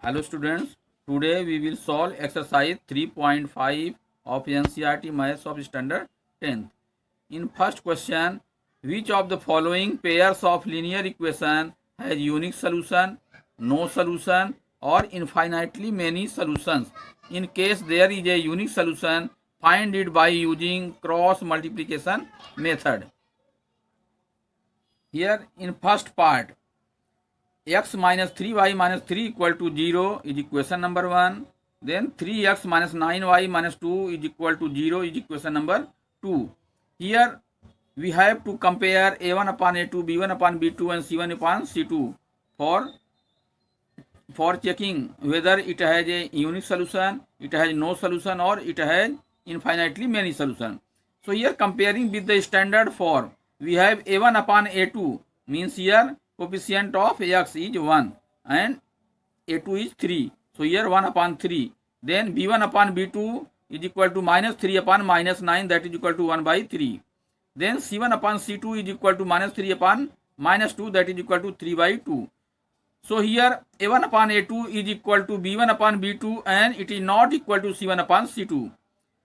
Hello students, today we will solve exercise 3.5 of NCERT Maths of Standard 10th. In first question, which of the following pairs of linear equation has unique solution, no solution or infinitely many solutions? In case there is a unique solution, find it by using cross multiplication method. Here in first part, x minus 3y minus 3 equal to 0 is equation number 1. Then 3x minus 9y minus 2 is equal to 0 is equation number 2. Here we have to compare a1 upon a2, b1 upon b2 and c1 upon c2 for checking whether it has a unique solution, it has no solution or it has infinitely many solution. So here comparing with the standard form, we have a1 upon a2 means here coefficient of x is 1 and a2 is 3. So here 1 upon 3. Then b1 upon b2 is equal to minus 3 upon minus 9, that is equal to 1 by 3. Then c1 upon c2 is equal to minus 3 upon minus 2, that is equal to 3 by 2. So here a1 upon a2 is equal to b1 upon b2 and it is not equal to c1 upon c2.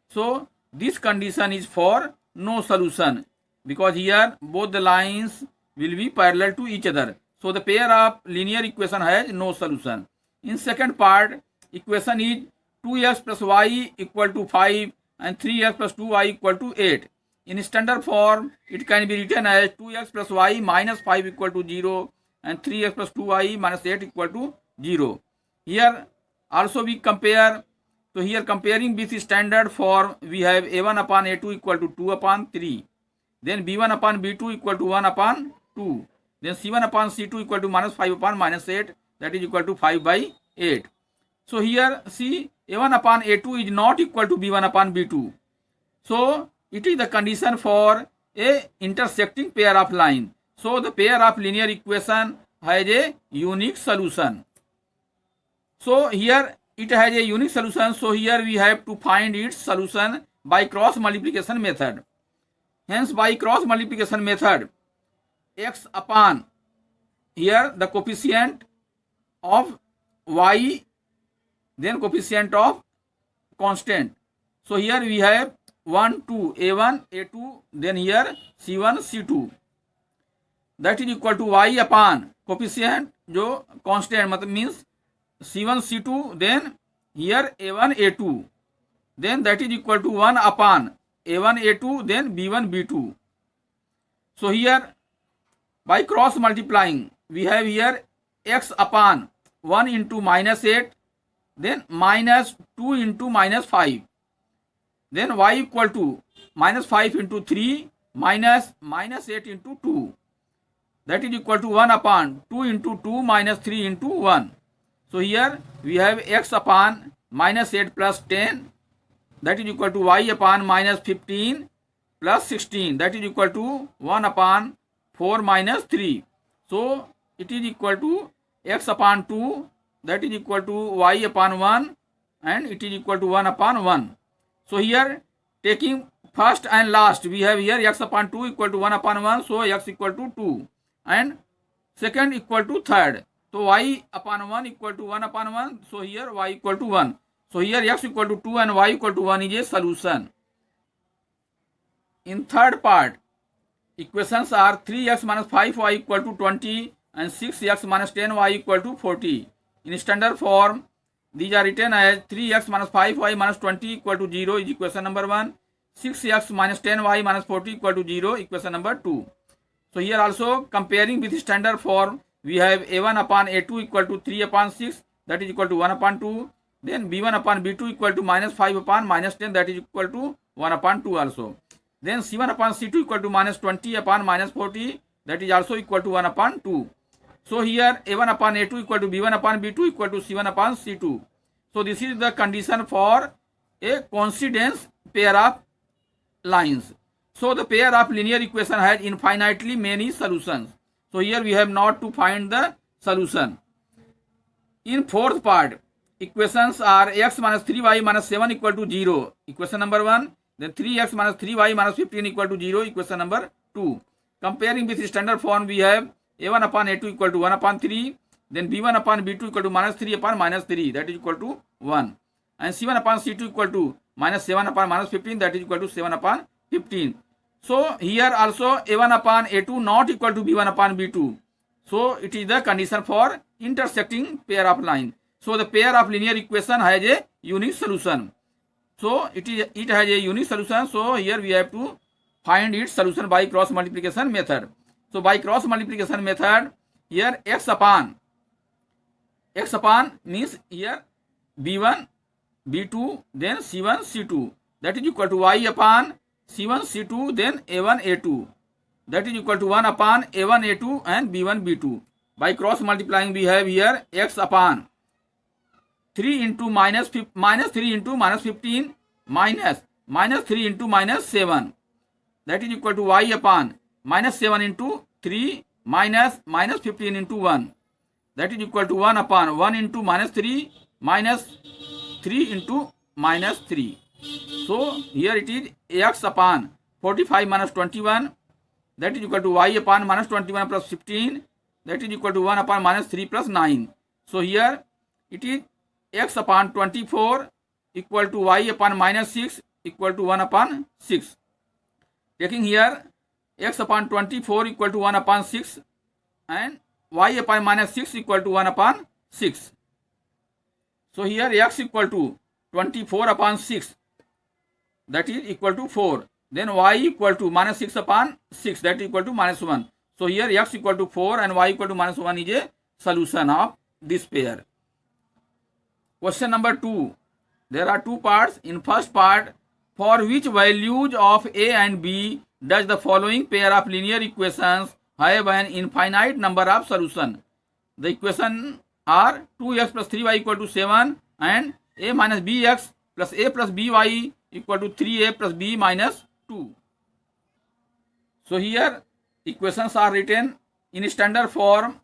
So this condition is for no solution because here both the lines will be parallel to each other. So the pair of linear equation has no solution. In second part, equation is 2x plus y equal to 5 and 3x plus 2y equal to 8. In standard form, it can be written as 2x plus y minus 5 equal to 0 and 3x plus 2y minus 8 equal to 0. Here also we compare. So here comparing with standard form, we have a1 upon a2 equal to 2 upon 3. Then b1 upon b2 equal to 1 upon 2. Then c1 upon c2 equal to minus 5 upon minus 8, that is equal to 5 by 8. So here see a1 upon a2 is not equal to b1 upon b2. So it is the condition for a intersecting pair of line. So the pair of linear equation has a unique solution. So here it has a unique solution. So here we have to find its solution by cross multiplication method. Hence by cross multiplication method, x upon here the coefficient of y, then coefficient of constant. So here we have 1 2 a1 a2, then here c1 c2, that is equal to y upon coefficient जो constant मतलब means c1 c2, then here a1 a2, then that is equal to 1 upon a1 a2, then b1 b2. So here by cross multiplying, we have here x upon 1 into minus 8, then minus 2 into minus 5. Then y equal to minus 5 into 3 minus minus 8 into 2. That is equal to 1 upon 2 into 2 minus 3 into 1. So here we have x upon minus 8 plus 10, that is equal to y upon minus 15 plus 16, that is equal to 1 upon 4 minus 3. So it is equal to x upon 2, that is equal to y upon 1 and it is equal to 1 upon 1. So here taking first and last, we have here x upon 2 equal to 1 upon 1, so x equal to 2 and second equal to third. So y upon 1 equal to 1 upon 1, so here y equal to 1. So here x equal to 2 and y equal to 1 is a solution. In third part, equations are 3x minus 5y equal to 20 and 6x minus 10y equal to 40. In standard form, these are written as 3x minus 5y minus 20 equal to 0 is equation number 1. 6x minus 10y minus 40 equal to 0, equation number 2. So here also comparing with standard form, we have a1 upon a2 equal to 3 upon 6, that is equal to 1 upon 2. Then b1 upon b2 equal to minus 5 upon minus 10, that is equal to 1 upon 2 also. Then c1 upon c2 equal to minus 20 upon minus 40, that is also equal to 1 upon 2. So here a1 upon a2 equal to b1 upon b2 equal to c1 upon c2. So this is the condition for a coincidence pair of lines. So the pair of linear equation has infinitely many solutions. So here we have not to find the solution. In fourth part, equations are x minus 3y minus 7 equal to 0, equation number 1. Then 3x minus 3y minus 15 equal to 0, equation number 2. Comparing with standard form, we have a1 upon a2 equal to 1 upon 3. then b1 upon b2 equal to minus 3 upon minus 3, that is equal to 1. And c1 upon c2 equal to minus 7 upon minus 15, that is equal to 7 upon 15. So here also a1 upon a2 not equal to b1 upon b2. So it is the condition for intersecting pair of line. So the pair of linear equation has a unique solution. So it has a unique solution. So here we have to find its solution by cross multiplication method. So by cross multiplication method, here x upon means here b1 b2 then c1 c2, that is equal to y upon c1 c2 then a1 a2, that is equal to 1 upon a1 a2 and b1 b2. By cross multiplying we have here x upon 3 into minus 3 into minus 15 minus 3 into minus 7, that is equal to y upon minus 7 into 3 minus 15 into 1, that is equal to 1 upon 1 into minus 3 minus 3 into minus 3. So here it is x upon 45 minus 21, that is equal to y upon minus 21 plus 15, that is equal to 1 upon minus 3 plus 9. So here it is x upon 24 equal to y upon minus 6 equal to 1 upon 6. Taking here x upon 24 equal to 1 upon 6 and y upon minus 6 equal to 1 upon 6. So here x equal to 24 upon 6, that is equal to 4. Then y equal to minus 6 upon 6, that is equal to minus 1. So here x equal to 4 and y equal to minus 1 is a solution of this pair. Question number 2. There are two parts. In first part, for which values of a and b does the following pair of linear equations have an infinite number of solutions? The equation are 2x plus 3y equal to 7 and a minus bx plus a plus by equal to 3a plus b minus 2. So here equations are written in standard form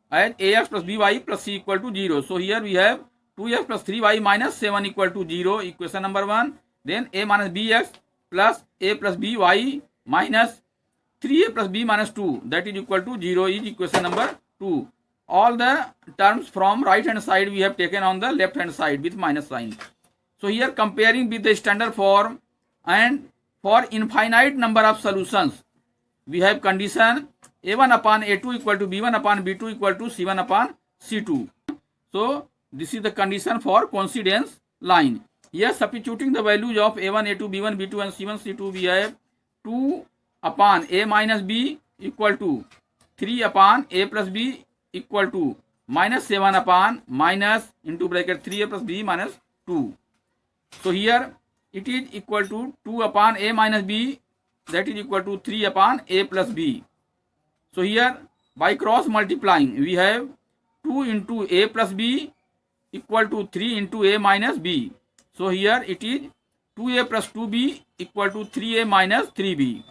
as ax plus by plus c equal to 0. So here we have 2x plus 3y minus 7 equal to 0, equation number 1. Then a minus bx plus a plus by minus 3a plus b minus 2, that is equal to 0 is equation number 2. All the terms from right hand side we have taken on the left hand side with minus sign. So here comparing with the standard form and for infinite number of solutions, we have condition a1 upon a2 equal to b1 upon b2 equal to c1 upon c2. So this is the condition for coincidence line. Here substituting the values of a1, a2, b1, b2 and c1, c2, we have 2 upon a minus b equal to 3 upon a plus b equal to minus 7 upon minus into bracket 3a plus b minus 2. So here it is equal to 2 upon a minus b, that is equal to 3 upon a plus b. So here by cross multiplying we have 2 into a plus b equal to 3 into a minus b. So here it is 2a plus 2b equal to 3a minus 3b.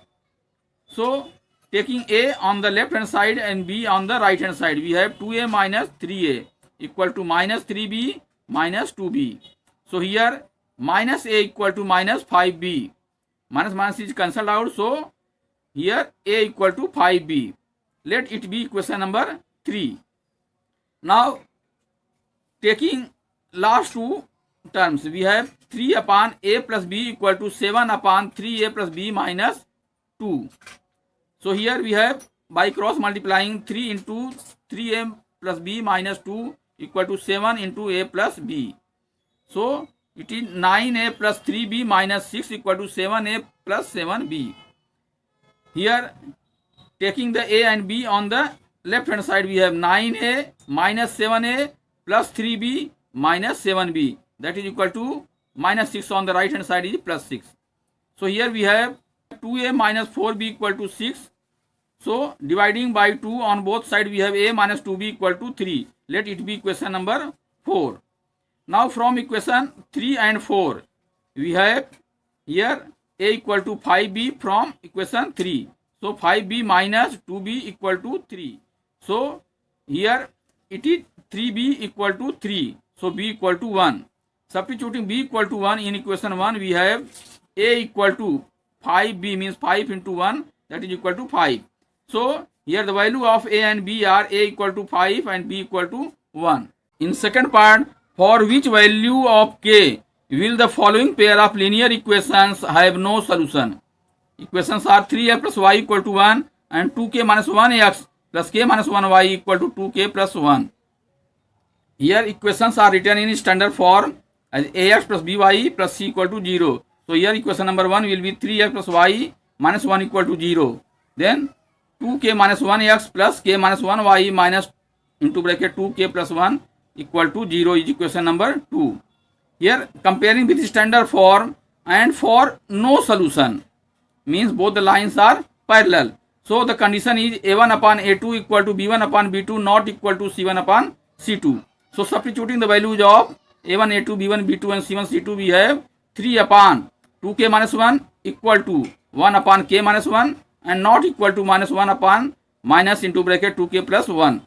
So taking a on the left hand side and b on the right hand side, we have 2a minus 3a equal to minus 3b minus 2b. So here minus a equal to minus 5b. Minus minus is cancelled out. So here a equal to 5b. Let it be equation number 3. Now taking last two terms, we have 3 upon a plus b equal to 7 upon 3a plus b minus 2. So here we have by cross multiplying 3 into 3a plus b minus 2 equal to 7 into a plus b. So it is 9a plus 3b minus 6 equal to 7a plus 7b. Here taking the a and b on the left hand side, we have 9a minus 7a plus 3b minus 7b, that is equal to minus 6 on the right hand side is plus 6. So here we have 2a minus 4b equal to 6. So dividing by 2 on both sides we have a minus 2b equal to 3. Let it be equation number 4. Now from equation 3 and 4 we have here a equal to 5b from equation 3. So 5b minus 2b equal to 3. So here it is 3b equal to 3. So b equal to 1. Substituting b equal to 1 in equation 1, we have a equal to 5b means 5 into 1, that is equal to 5. So here the value of A and B are A equal to 5 and B equal to 1. In second part, for which value of K will the following pair of linear equations have no solution? Equations are 3x plus y equal to 1 and 2k minus 1x plus k minus 1y equal to 2k plus 1. Here equations are written in standard form as ax plus by plus c equal to 0. So here equation number 1 will be 3x plus y minus 1 equal to 0. Then 2k minus 1x plus k minus 1y minus into bracket 2k plus 1 equal to 0 is equation number 2. Here comparing with standard form and for no solution means both the lines are parallel. So the condition is a1 upon a2 equal to b1 upon b2 not equal to c1 upon c2. So substituting the values of a1, a2, b1, b2 and c1, c2 we have 3 upon 2k minus 1 equal to 1 upon k minus 1 and not equal to minus 1 upon minus into bracket 2k plus 1.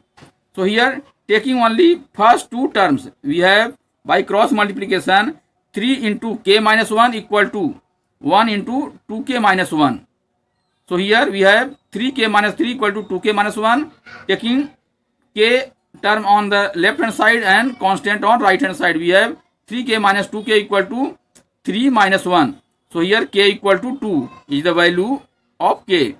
So here taking only first two terms we have by cross multiplication 3 into k minus 1 equal to 1 into 2k minus 1. So here we have 3k minus 3 equal to 2k minus 1, taking k term on the left hand side and constant on right hand side. We have 3k minus 2k equal to 3 minus 1. So here k equal to 2 is the value of k.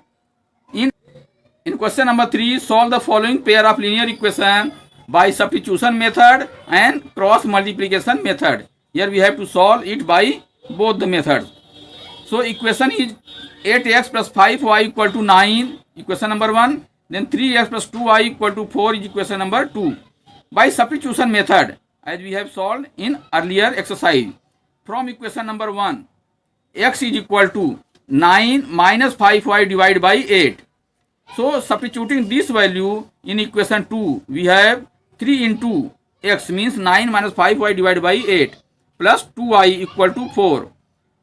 In question number 3, solve the following pair of linear equation by substitution method and cross multiplication method. Here we have to solve it by both the methods. So equation is 8x plus 5y equal to 9, equation number 1. Then 3x plus 2y equal to 4 is equation number 2. By substitution method, as we have solved in earlier exercise. From equation number 1, x is equal to 9 minus 5y divided by 8. So substituting this value in equation 2, we have 3 into x means 9 minus 5y divided by 8 plus 2y equal to 4.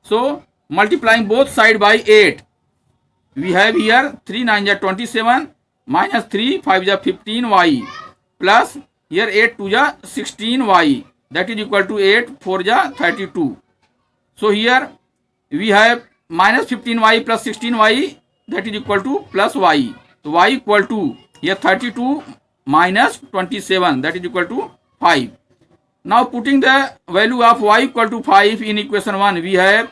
So multiplying both side by 8, we have here 3 9 are 27 minus 3 5 are 15y plus here 8 2 are 16y, that is equal to 8 4 are 32. So here we have minus 15y plus 16y, that is equal to plus y. So y equal to here 32 minus 27, that is equal to 5. Now putting the value of y equal to 5 in equation 1, we have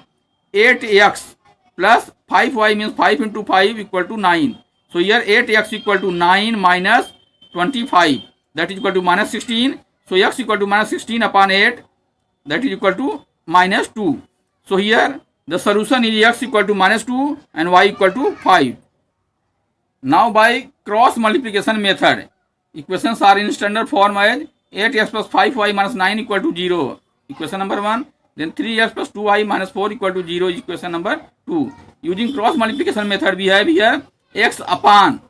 8x plus 5y means 5 into 5 equal to 9. So here 8x equal to 9 minus 25, that is equal to minus 16. So x equal to minus 16 upon 8, that is equal to minus 2. So here the solution is x equal to minus 2 and y equal to 5. Now by cross multiplication method, equations are in standard form as 8x plus 5y minus 9 equal to 0, equation number 1. Then 3x plus 2y minus 4 equal to 0 is equation number 2. Using cross multiplication method, we have here x upon.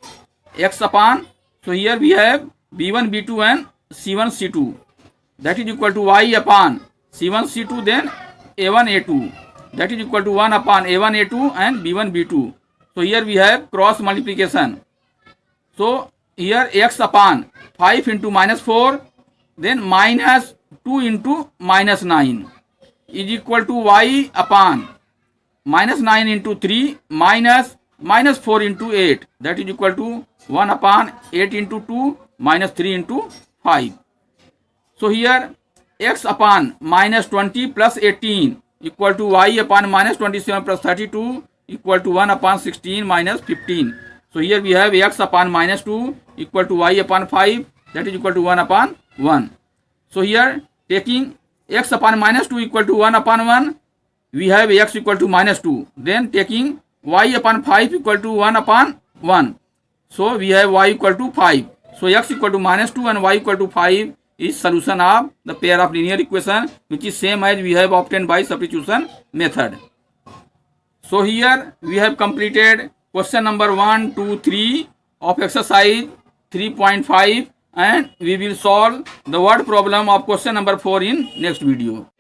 So here we have b1, b2 and c1, c2. That is equal to y upon c1, c2, then a1, a2. That is equal to 1 upon a1, a2 and b1, b2. So here we have cross multiplication. So here x upon 5 into minus 4, then minus 2 into minus 9 is equal to y upon minus 9 into 3 minus 4 into 8, that is equal to 1 upon 8 into 2 minus 3 into 5. So here x upon minus 20 plus 18 equal to y upon minus 27 plus 32 equal to 1 upon 16 minus 15. So here we have x upon minus 2 equal to y upon 5, that is equal to 1 upon 1. So here taking x upon minus 2 equal to 1 upon 1, we have x equal to minus 2. Then taking y upon 5 equal to 1 upon 1. So we have y equal to 5. So x equal to minus 2 and y equal to 5 is solution of the pair of linear equation, which is same as we have obtained by substitution method. So here we have completed question number 1, 2, 3 of exercise 3.5 and we will solve the word problem of question number 4 in next video.